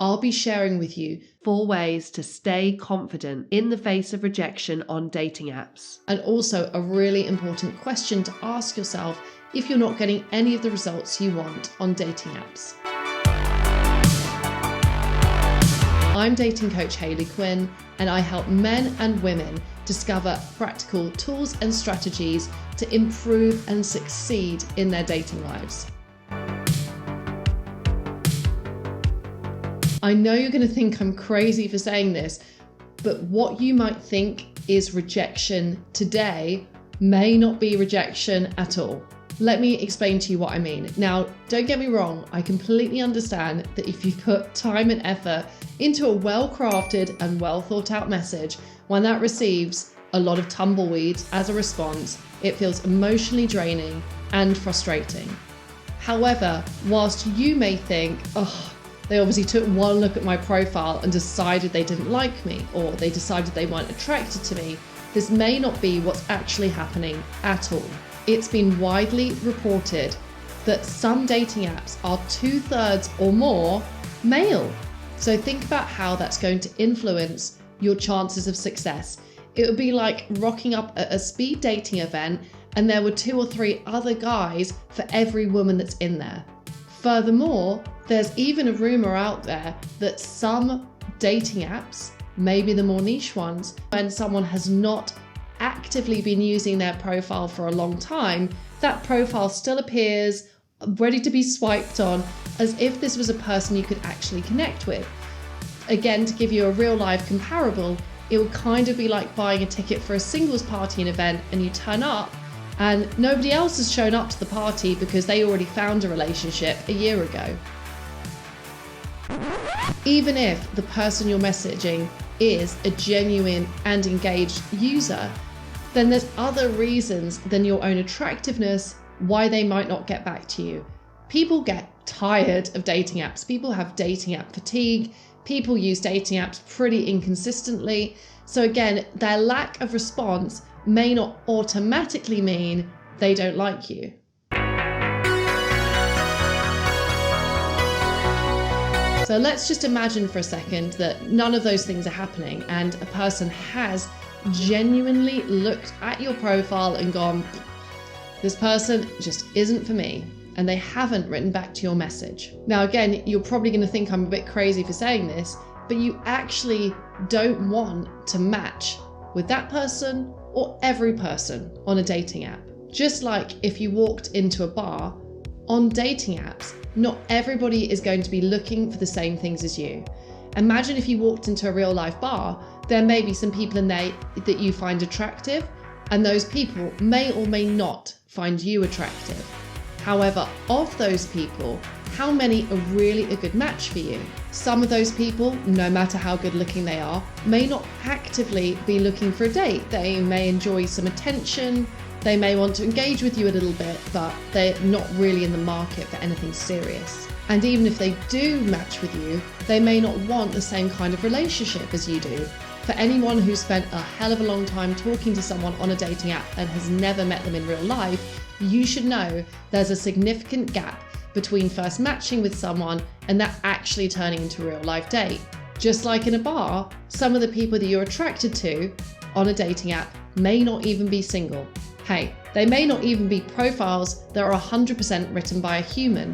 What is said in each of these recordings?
I'll be sharing with you 4 ways to stay confident in the face of rejection on dating apps. And also a really important question to ask yourself if you're not getting any of the results you want on dating apps. I'm dating coach Hayley Quinn, and I help men and women discover practical tools and strategies to improve and succeed in their dating lives. I know you're going to think I'm crazy for saying this, but what you might think is rejection today may not be rejection at all. Let me explain to you what I mean. Now, don't get me wrong, I completely understand that if you put time and effort into a well-crafted and well-thought-out message, when that receives a lot of tumbleweeds as a response, it feels emotionally draining and frustrating. However, whilst you may think, they obviously took one look at my profile and decided they didn't like me, or they decided they weren't attracted to me, this may not be what's actually happening at all. It's been widely reported that some dating apps are 2/3 or more male. So think about how that's going to influence your chances of success. It would be like rocking up at a speed dating event and there were 2 or 3 other guys for every woman that's in there. Furthermore, there's even a rumor out there that some dating apps, maybe the more niche ones, when someone has not actively been using their profile for a long time, that profile still appears ready to be swiped on as if this was a person you could actually connect with. Again, to give you a real life comparable, it would kind of be like buying a ticket for a singles party event and you turn up and nobody else has shown up to the party because they already found a relationship a year ago. Even if the person you're messaging is a genuine and engaged user, then there's other reasons than your own attractiveness why they might not get back to you. People get tired of dating apps. People have dating app fatigue. People use dating apps pretty inconsistently. So again, their lack of response may not automatically mean they don't like you. So let's just imagine for a second that none of those things are happening and a person has genuinely looked at your profile and gone, this person just isn't for me, and they haven't written back to your message. Now again, you're probably going to think I'm a bit crazy for saying this, but you actually don't want to match with that person or every person on a dating app. Just like if you walked into a bar, on dating apps, not everybody is going to be looking for the same things as you. Imagine if you walked into a real life bar, there may be some people in there that you find attractive, and those people may or may not find you attractive. However, of those people, how many are really a good match for you? Some of those people, no matter how good looking they are, may not actively be looking for a date. They may enjoy some attention, they may want to engage with you a little bit, but they're not really in the market for anything serious. And even if they do match with you, they may not want the same kind of relationship as you do. For anyone who's spent a hell of a long time talking to someone on a dating app and has never met them in real life, you should know there's a significant gap between first matching with someone and that actually turning into a real life date. Just like in a bar, some of the people that you're attracted to on a dating app may not even be single. Hey, they may not even be profiles that are 100% written by a human.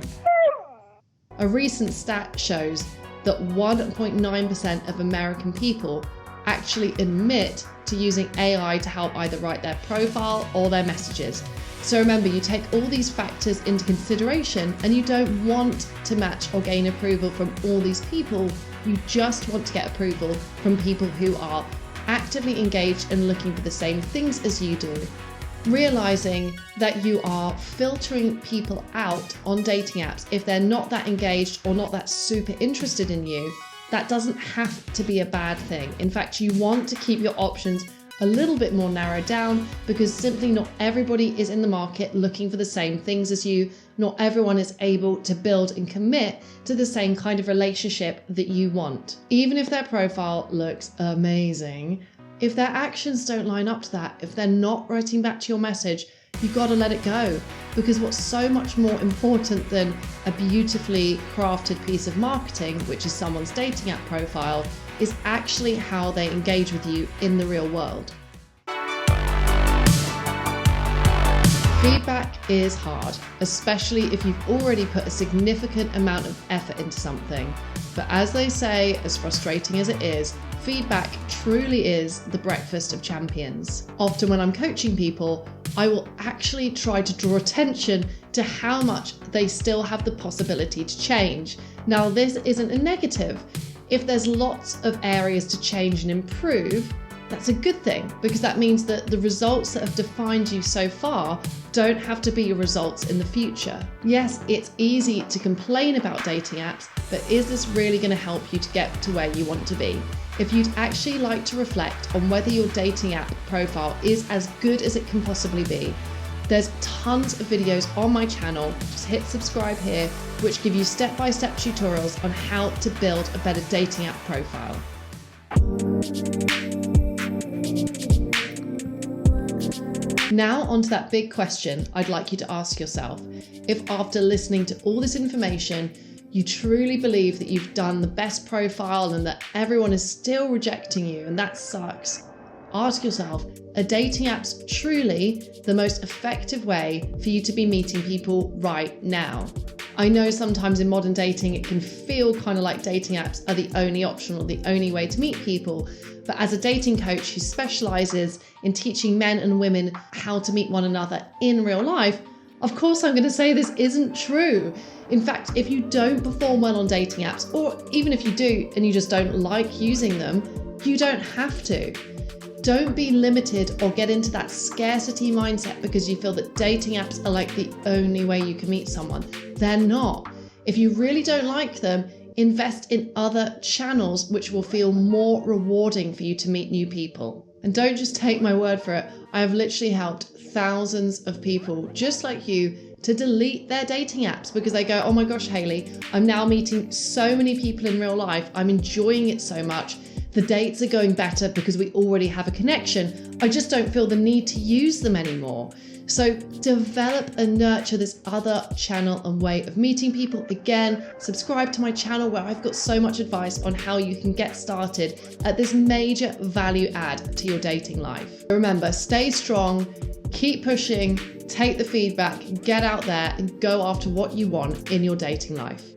A recent stat shows that 1.9% of American people actually admit to using AI to help either write their profile or their messages. So remember, you take all these factors into consideration and you don't want to match or gain approval from all these people. You just want to get approval from people who are actively engaged and looking for the same things as you do. Realizing that you are filtering people out on dating apps if they're not that engaged or not that super interested in you, that doesn't have to be a bad thing. In fact, you want to keep your options a little bit more narrowed down because simply not everybody is in the market looking for the same things as you. Not everyone is able to build and commit to the same kind of relationship that you want. Even if their profile looks amazing, if their actions don't line up to that, if they're not writing back to your message, you've got to let it go. Because what's so much more important than a beautifully crafted piece of marketing, which is someone's dating app profile, is actually how they engage with you in the real world. Feedback is hard, especially if you've already put a significant amount of effort into something. But as they say, as frustrating as it is, feedback truly is the breakfast of champions. Often when I'm coaching people, I will actually try to draw attention to how much they still have the possibility to change. Now, this isn't a negative. If there's lots of areas to change and improve, that's a good thing, because that means that the results that have defined you so far don't have to be your results in the future. Yes, it's easy to complain about dating apps, but is this really going to help you to get to where you want to be? If you'd actually like to reflect on whether your dating app profile is as good as it can possibly be, there's tons of videos on my channel. Just hit subscribe here, which give you step-by-step tutorials on how to build a better dating app profile. Now onto that big question I'd like you to ask yourself. If after listening to all this information, you truly believe that you've done the best profile and that everyone is still rejecting you, and that sucks, ask yourself, are dating apps truly the most effective way for you to be meeting people right now? I know sometimes in modern dating it can feel kind of like dating apps are the only option or the only way to meet people. But as a dating coach who specializes in teaching men and women how to meet one another in real life, of course I'm going to say this isn't true. In fact, if you don't perform well on dating apps, or even if you do and you just don't like using them, you don't have to. Don't be limited or get into that scarcity mindset because you feel that dating apps are like the only way you can meet someone. They're not. If you really don't like them, invest in other channels which will feel more rewarding for you to meet new people. And don't just take my word for it. I have literally helped thousands of people just like you to delete their dating apps because they go, oh my gosh, Hayley, I'm now meeting so many people in real life. I'm enjoying it so much. The dates are going better because we already have a connection. I just don't feel the need to use them anymore. So develop and nurture this other channel and way of meeting people. Again, subscribe to my channel where I've got so much advice on how you can get started at this major value add to your dating life. Remember, stay strong, keep pushing, take the feedback, get out there and go after what you want in your dating life.